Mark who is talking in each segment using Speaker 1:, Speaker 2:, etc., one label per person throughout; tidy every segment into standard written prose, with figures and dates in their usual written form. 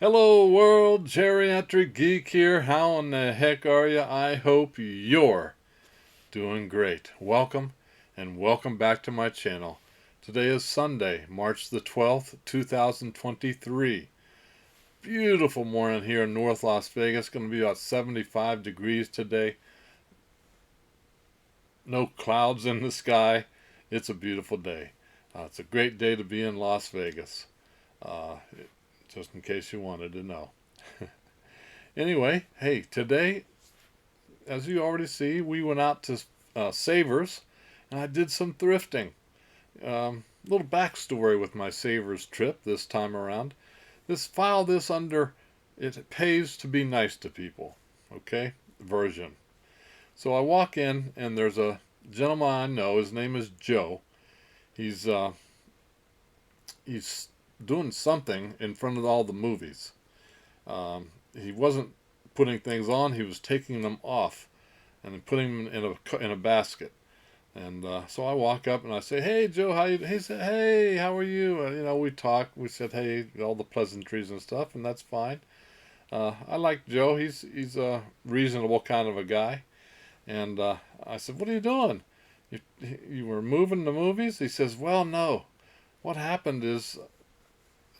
Speaker 1: Hello world, Geriatric Geek here. How in the heck are you? I hope you're doing great. Welcome and welcome back to my channel. Today is Sunday, March the 12th, 2023. Beautiful morning here in North Las Vegas. Going to be about 75 degrees today. No clouds in the sky. It's a beautiful day. It's a great day to be in Las Vegas. Uh, just in case you wanted to know. Anyway, hey, today, as you already see, we went out to Savers, and I did some thrifting. Little backstory with my Savers trip this time around. File this under "it pays to be nice to people," okay, version. So I walk in, and there's a gentleman I know. His name is Joe. He's he's doing something in front of all the movies. He wasn't putting things on; he was taking them off and putting them in a basket. And so I walk up and I say, "Hey, Joe, how you?" He said, "Hey, how are you?" We talked. We said, "Hey," all the pleasantries and stuff, and that's fine. I like Joe. He's a reasonable kind of a guy. And I said, "What are you doing? You, you were moving the movies?" He says, "Well, no. What happened is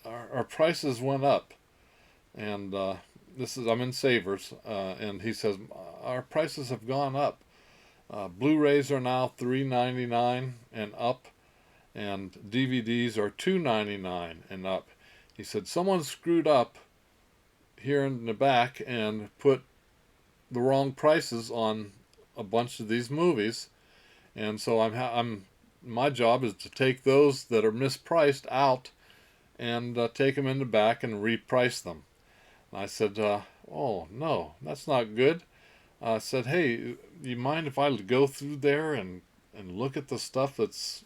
Speaker 1: our prices went up, and I'm in Savers, and he says our prices have gone up. Blu-rays are now $3.99 and up, and DVDs are $2.99 and up." He said someone screwed up here in the back and put the wrong prices on a bunch of these movies, and so my job is to take those that are mispriced out and take them in the back and reprice them. And I said, "Oh no, that's not good." I said, "Hey, you mind if I go through there and look at the stuff that's,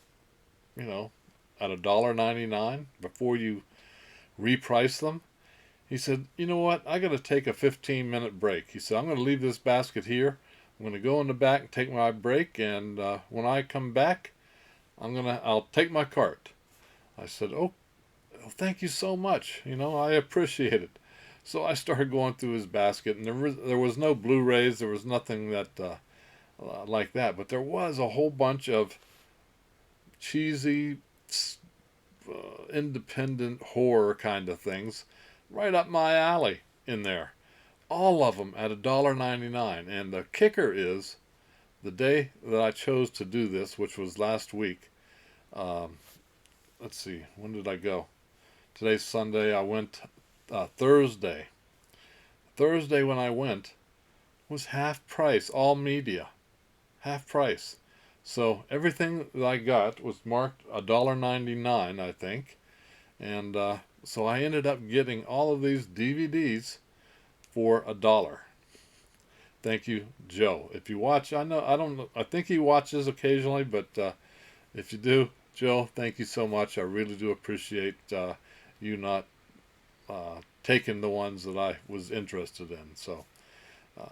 Speaker 1: you know, at $1.99 before you reprice them?" He said, "You know what? I got to take a 15-minute break." He said, "I'm going to leave this basket here. I'm going to go in the back and take my break, and when I come back, I'll take my cart." I said, "Oh, thank you so much. I appreciate it." So I started going through his basket, and there was no Blu-rays. There was nothing that like that, but there was a whole bunch of cheesy, independent horror kind of things right up my alley in there. All of them at $1.99. And the kicker is, the day that I chose to do this, which was last week. Um, let's see, when did I go? Today's Sunday. I went Thursday. Thursday when I went was half price, all media, half price. So everything that I got was marked $1.99, I think, and so I ended up getting all of these DVDs for $1. Thank you, Joe. If you watch, I don't know, I think he watches occasionally, but if you do, Joe, thank you so much. I really do appreciate you not taking the ones that I was interested in. So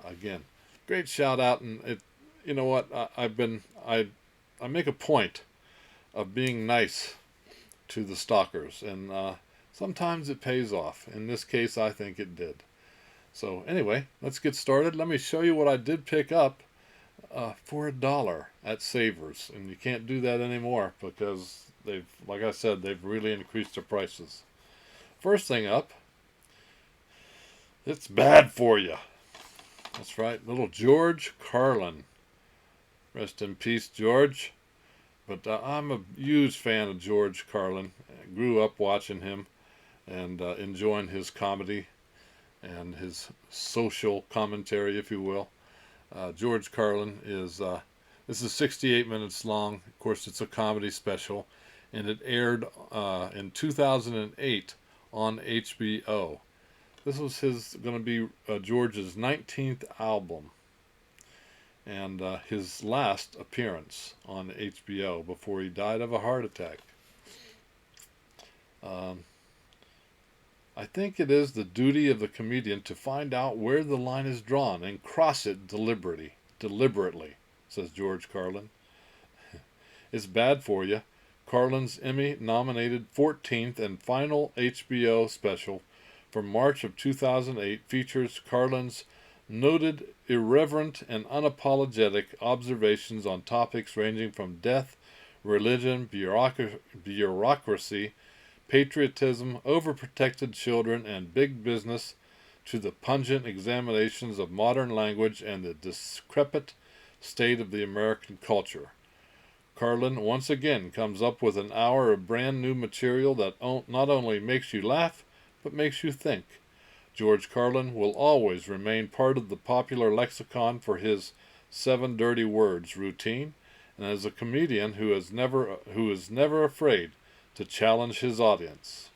Speaker 1: again, great shout out, and you know what? I make a point of being nice to the stalkers, and sometimes it pays off. In this case, I think it did. So anyway, let's get started. Let me show you what I did pick up for $1 at Savers, and you can't do that anymore because like I said, they've really increased their prices. First thing up, it's bad for you. That's right, little George Carlin. Rest in peace, George. But I'm a huge fan of George Carlin. I grew up watching him and enjoying his comedy and his social commentary, if you will. George Carlin this is 68 minutes long. Of course, it's a comedy special, and it aired in 2008 on HBO. This was going to be George's 19th album, and his last appearance on HBO before he died of a heart attack. Um, I think it is the duty of the comedian to find out where the line is drawn and cross it deliberately, says George Carlin. It's bad for you. Carlin's Emmy-nominated 14th and final HBO special from March of 2008 features Carlin's noted irreverent and unapologetic observations on topics ranging from death, religion, bureaucracy, patriotism, overprotected children, and big business to the pungent examinations of modern language and the decrepit state of the American culture. Carlin once again comes up with an hour of brand new material that not only makes you laugh, but makes you think. George Carlin will always remain part of the popular lexicon for his 7 dirty words routine, and as a comedian who is never afraid to challenge his audience.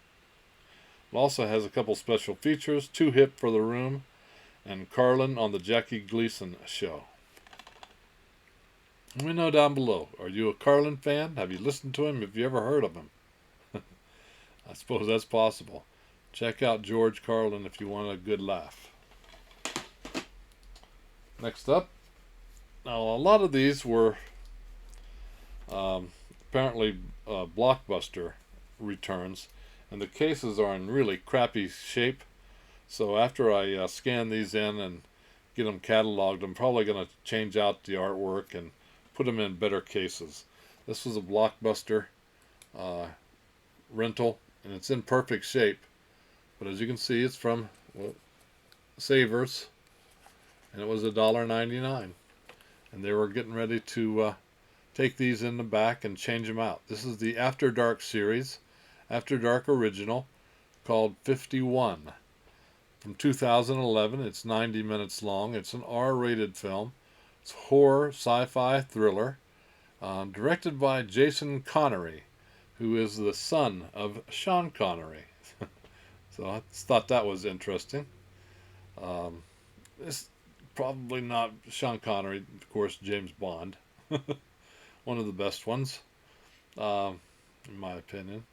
Speaker 1: It also has a couple special features, Too Hip for the Room, and Carlin on the Jackie Gleason Show. Let me know down below. Are you a Carlin fan? Have you listened to him? Have you ever heard of him? I suppose that's possible. Check out George Carlin if you want a good laugh. Next up. Now, a lot of these were apparently Blockbuster returns, and the cases are in really crappy shape. So after I scan these in and get them cataloged, I'm probably going to change out the artwork and put them in better cases. This was a Blockbuster rental, and it's in perfect shape. But as you can see, it's from Savers, and it was $1.99. And they were getting ready to take these in the back and change them out. This is the After Dark series, After Dark original, called 51. From 2011, it's 90 minutes long. It's an R-rated film. It's horror, sci-fi, thriller, directed by Jason Connery, who is the son of Sean Connery. So I thought that was interesting. It's probably not Sean Connery, of course, James Bond. One of the best ones, in my opinion.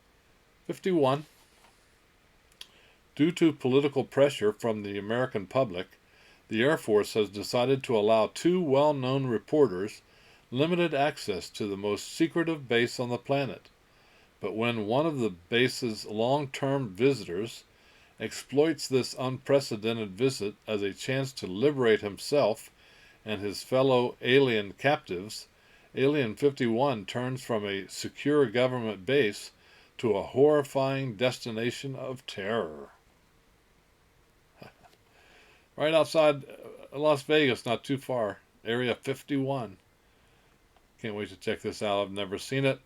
Speaker 1: 51. Due to political pressure from the American public, the Air Force has decided to allow 2 well-known reporters limited access to the most secretive base on the planet. But when one of the base's long-term visitors exploits this unprecedented visit as a chance to liberate himself and his fellow alien captives, Alien 51 turns from a secure government base to a horrifying destination of terror. Right outside Las Vegas, not too far, Area 51. Can't wait to check this out. I've never seen it.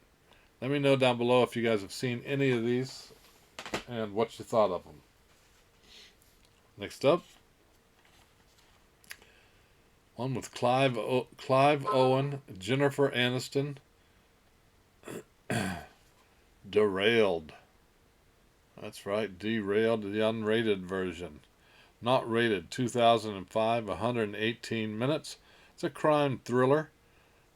Speaker 1: Let me know down below if you guys have seen any of these and what you thought of them. Next up, one with Clive Owen, Jennifer Aniston, Derailed. That's right, Derailed, the unrated version. Not rated, 2005, 118 minutes. It's a crime thriller,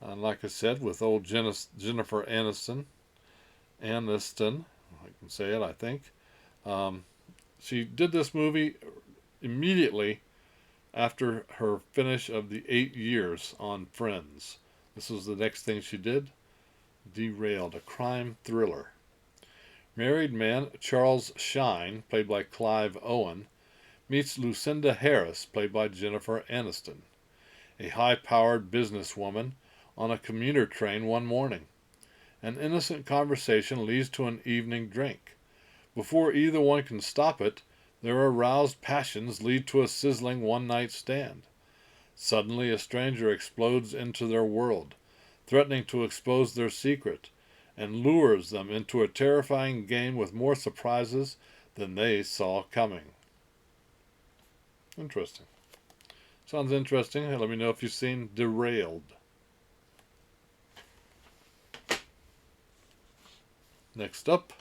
Speaker 1: and like I said, with old Jennifer Aniston, I can say it, I think. She did this movie immediately after her finish of the 8 years on Friends. This was the next thing she did. Derailed, a crime thriller. Married man Charles Shine, played by Clive Owen, meets Lucinda Harris, played by Jennifer Aniston, a high-powered businesswoman on a commuter train one morning. An innocent conversation leads to an evening drink. Before either one can stop it, their aroused passions lead to a sizzling one-night stand. Suddenly, a stranger explodes into their world, threatening to expose their secret, and lures them into a terrifying game with more surprises than they saw coming. Interesting. Sounds interesting. Let me know if you've seen Derailed. Next up,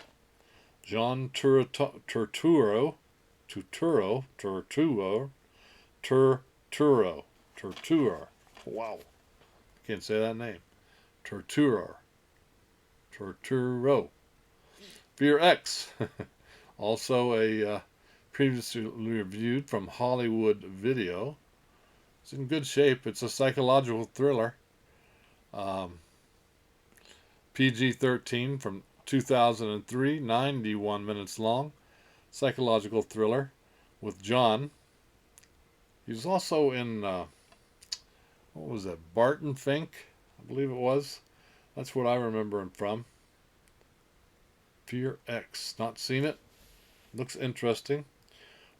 Speaker 1: John Turturro. Wow. Can't say that name. Tortura. Fear X. Also a previously reviewed from Hollywood Video. It's in good shape. It's a psychological thriller. PG-13 from 2003, 91 minutes long. Psychological thriller. with John. He was also in, what was that, Barton Fink, I believe it was. That's what I remember him from. Fear X. Not seen it. Looks interesting.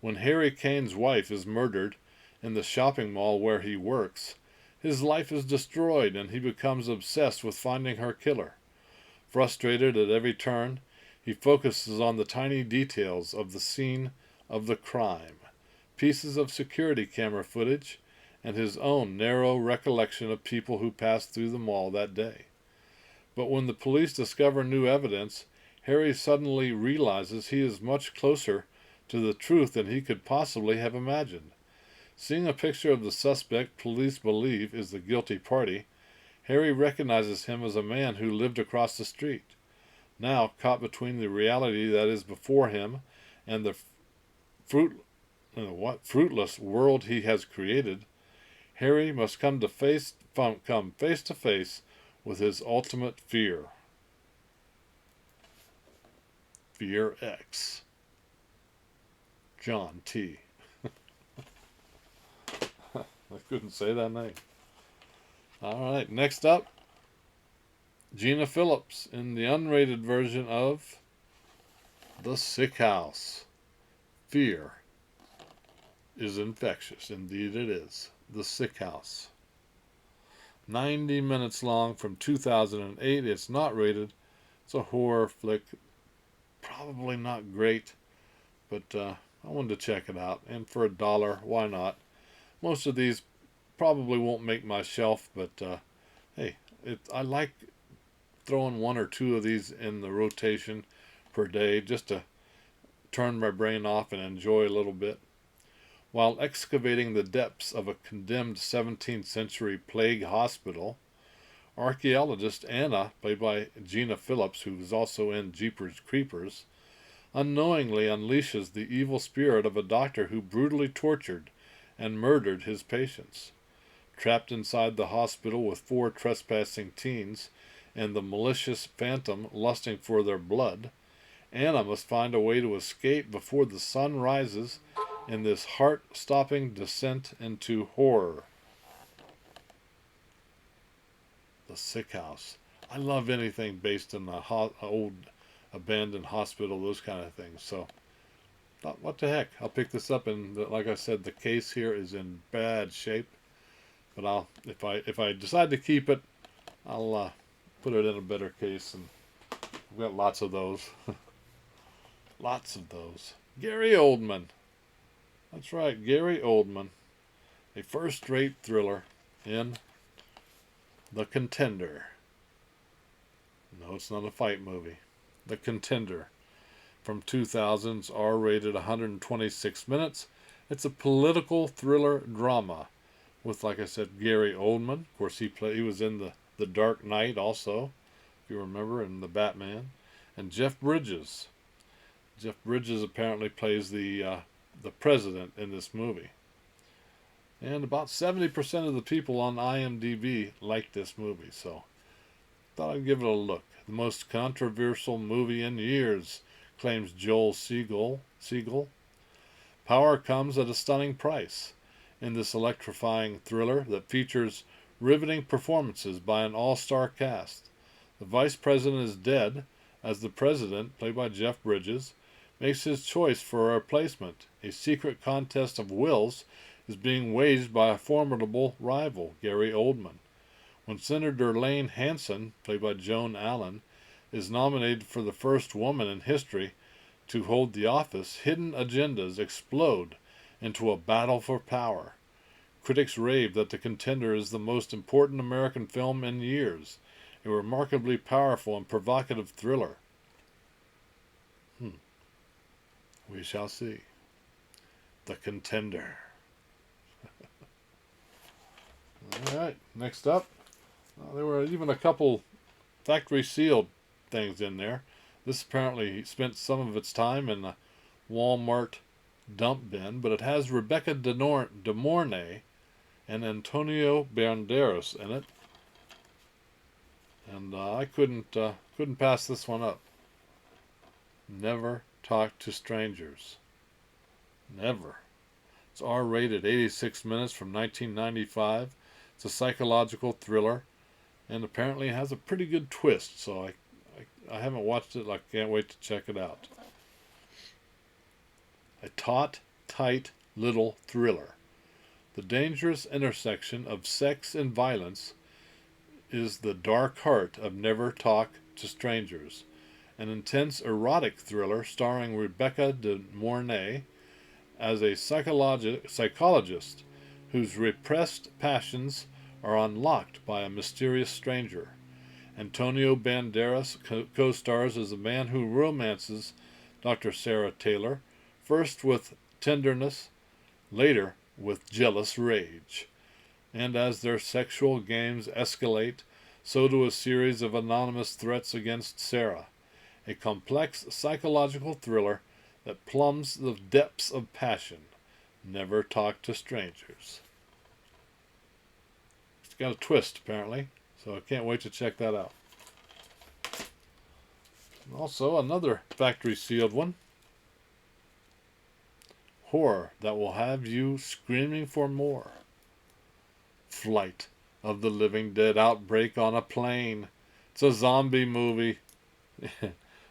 Speaker 1: When Harry Kane's wife is murdered in the shopping mall where he works, his life is destroyed and he becomes obsessed with finding her killer. Frustrated at every turn, he focuses on the tiny details of the scene of the crime, pieces of security camera footage, and his own narrow recollection of people who passed through the mall that day. But when the police discover new evidence, Harry suddenly realizes he is much closer to the truth than he could possibly have imagined. Seeing a picture of the suspect police believe is the guilty party, Harry recognizes him as a man who lived across the street. Now, caught between the reality that is before him and the fruitless world he has created, Harry must come face to face with his ultimate fear. Fear X. John T. I couldn't say that name. Alright, next up, Gina Phillips in the unrated version of The Sick House. Fear is infectious. Indeed it is. The Sick House. 90 minutes long from 2008. It's not rated. It's a horror flick. Probably not great, but I wanted to check it out. And for $1, why not? Most of these probably won't make my shelf, but hey, I like throwing one or two of these in the rotation per day just to turn my brain off and enjoy a little bit. While excavating the depths of a condemned 17th century plague hospital, archaeologist Anna, played by Gina Phillips, who was also in Jeepers Creepers, unknowingly unleashes the evil spirit of a doctor who brutally tortured and murdered his patients. Trapped inside the hospital with 4 trespassing teens and the malicious phantom lusting for their blood, Anna must find a way to escape before the sun rises in this heart-stopping descent into horror. The Sick House. I love anything based in the old abandoned hospital, those kind of things. So, thought, what the heck? I'll pick this up, and like I said, the case here is in bad shape. But if I decide to keep it, I'll put it in a better case, and we've got lots of those. Lots of those. Gary Oldman. That's right, Gary Oldman. A first-rate thriller in The Contender. No, it's not a fight movie. The Contender. From 2000's R-rated 126 minutes. It's a political thriller drama with, like I said, Gary Oldman. Of course, he was in the Dark Knight also, if you remember, in the Batman. And Jeff Bridges. Jeff Bridges apparently plays the president in this movie. And about 70% of the people on IMDb like this movie, so thought I'd give it a look. The most controversial movie in years, claims Joel Siegel. Power comes at a stunning price in this electrifying thriller that features riveting performances by an all-star cast. The vice president is dead as the president, played by Jeff Bridges, makes his choice for a replacement. A secret contest of wills is being waged by a formidable rival, Gary Oldman. When Senator Lane Hanson, played by Joan Allen, is nominated for the first woman in history to hold the office, hidden agendas explode into a battle for power. Critics rave that The Contender is the most important American film in years, a remarkably powerful and provocative thriller. We shall see. The Contender. Alright, next up. There were even a couple factory sealed things in there. This apparently spent some of its time in a Walmart dump bin, but it has Rebecca De Mornay and Antonio Banderas in it. And I couldn't pass this one up. Never Talk to Strangers. Never. It's R-rated, 86 minutes from 1995. It's a psychological thriller, and apparently has a pretty good twist. So I haven't watched it. I can't wait to check it out. A taut, tight little thriller. The dangerous intersection of sex and violence is the dark heart of Never Talk to Strangers, an intense erotic thriller starring Rebecca de Mornay as a psychologist whose repressed passions are unlocked by a mysterious stranger. Antonio Banderas co-stars as a man who romances Dr. Sarah Taylor, first with tenderness, later with jealous rage. And as their sexual games escalate, so do a series of anonymous threats against Sarah, a complex psychological thriller that plumbs the depths of passion. Never Talk to Strangers. It's got a twist, apparently, so I can't wait to check that out. And also, another factory sealed one. Horror that will have you screaming for more. Flight of the Living Dead Outbreak on a Plane. It's a zombie movie.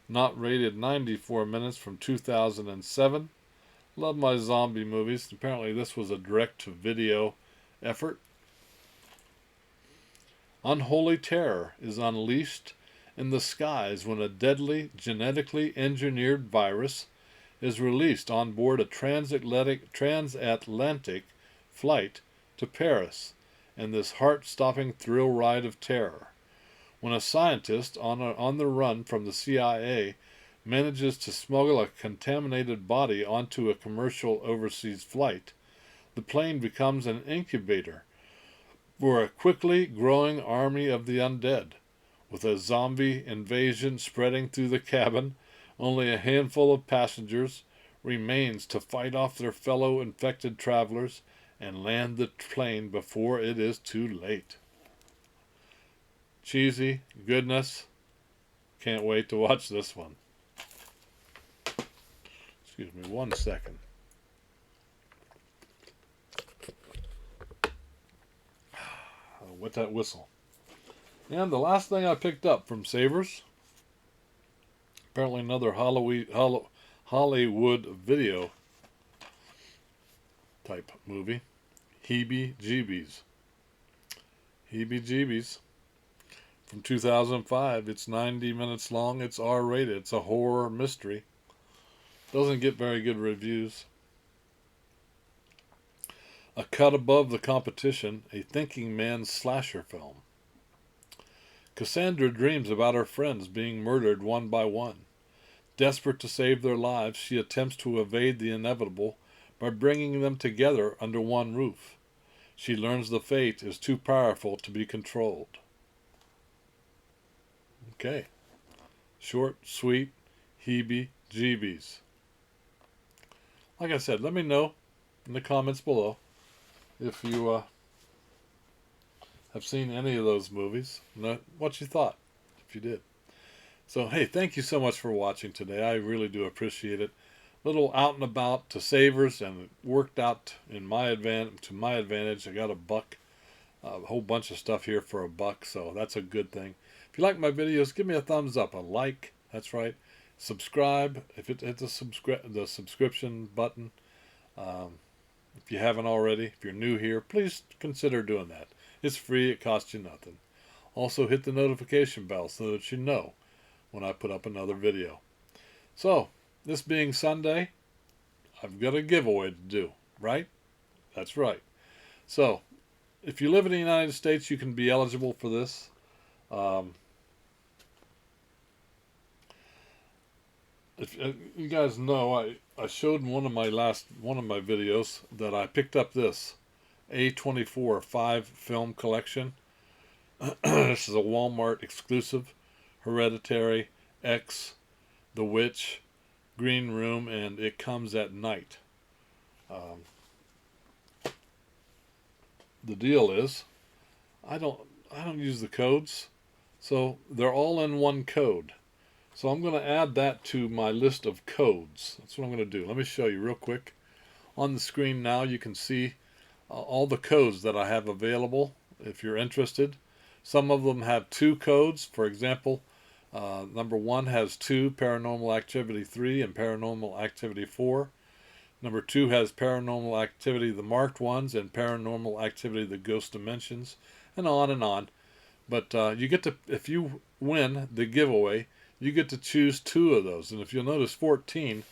Speaker 1: Not rated, 94 minutes from 2007. Love my zombie movies. Apparently this was a direct-to-video effort. Unholy terror is unleashed in the skies when a deadly, genetically engineered virus is released on board a transatlantic flight to Paris in this heart-stopping thrill ride of terror. When a scientist on the run from the CIA manages to smuggle a contaminated body onto a commercial overseas flight, the plane becomes an incubator for a quickly growing army of the undead. With a zombie invasion spreading through the cabin, only a handful of passengers remains to fight off their fellow infected travelers and land the plane before it is too late. Cheesy goodness. Can't wait to watch this one. Excuse me 1 second. What's that whistle? And the last thing I picked up from Savers, apparently another Hollywood video type movie, Hebejeebies. Hebejeebies. From 2005. It's 90 minutes long. It's R-rated. It's a horror mystery. Doesn't get very good reviews. A cut above the competition, a thinking man's slasher film. Cassandra dreams about her friends being murdered one by one. Desperate to save their lives, she attempts to evade the inevitable by bringing them together under one roof. She learns the fate is too powerful to be controlled. Okay. Short, sweet, Hebejeebies. Like I said, let me know in the comments below if you have seen any of those movies, what you thought, if you did. So, hey, thank you so much for watching today. I really do appreciate it. Little out and about to Savers, and it worked out to my advantage. I got a whole bunch of stuff here for $1, so that's a good thing. If you like my videos, give me a thumbs up, a like, that's right. Subscribe, if it hits the subscription button. If you haven't already, if you're new here, please consider doing that. It's free, it costs you nothing. Also hit the notification bell so that you know when I put up another video. So, this being Sunday, I've got a giveaway to do, right? That's right. So, if you live in the United States, you can be eligible for this. If you guys know, I showed in one of my videos that I picked up this A24 5 film collection. This is a Walmart exclusive. Hereditary, X, The Witch, Green Room, and It Comes at Night. The deal is, I don't use the codes, so they're all in one code. So I'm going to add that to my list of codes. That's what I'm going to do. Let me show you real quick. On the screen now you can see all the codes that I have available if you're interested. Some of them have 2 codes. For example, number 1 has 2, Paranormal Activity 3 and Paranormal Activity 4. Number 2 has Paranormal Activity, the marked ones, and Paranormal Activity, the ghost dimensions, and on and on. But you get to, if you win the giveaway, you get to choose 2 of those. And if you'll notice, 14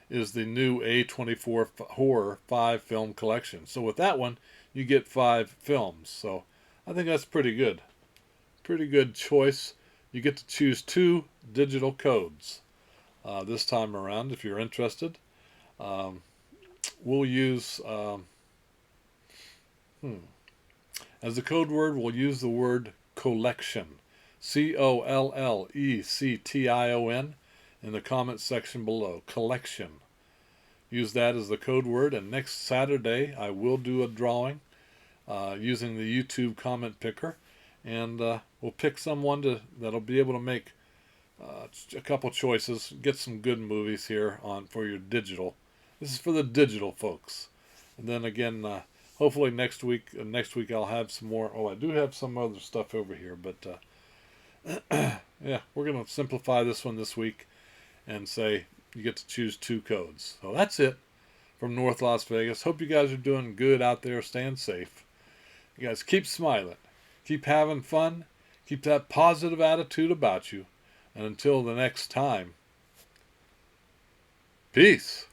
Speaker 1: is the new A24 Horror 5 film collection. So with that one, you get 5 films. So I think that's pretty good. Pretty good choice. You get to choose 2 digital codes this time around if you're interested. We'll use, as the code word, we'll use the word collection. Collection in the comment section below. Collection. Use that as the code word, and next Saturday I will do a drawing using the YouTube comment picker, and we'll pick someone that'll be able to make a couple choices, get some good movies here on for your digital. This is for the digital folks. And then again, hopefully next week I'll have some more. Oh, I do have some other stuff over here, but yeah, we're going to simplify this one this week and say you get to choose 2 codes. So that's it from North Las Vegas. Hope you guys are doing good out there, staying safe. You guys keep smiling, keep having fun, keep that positive attitude about you. And until the next time, peace.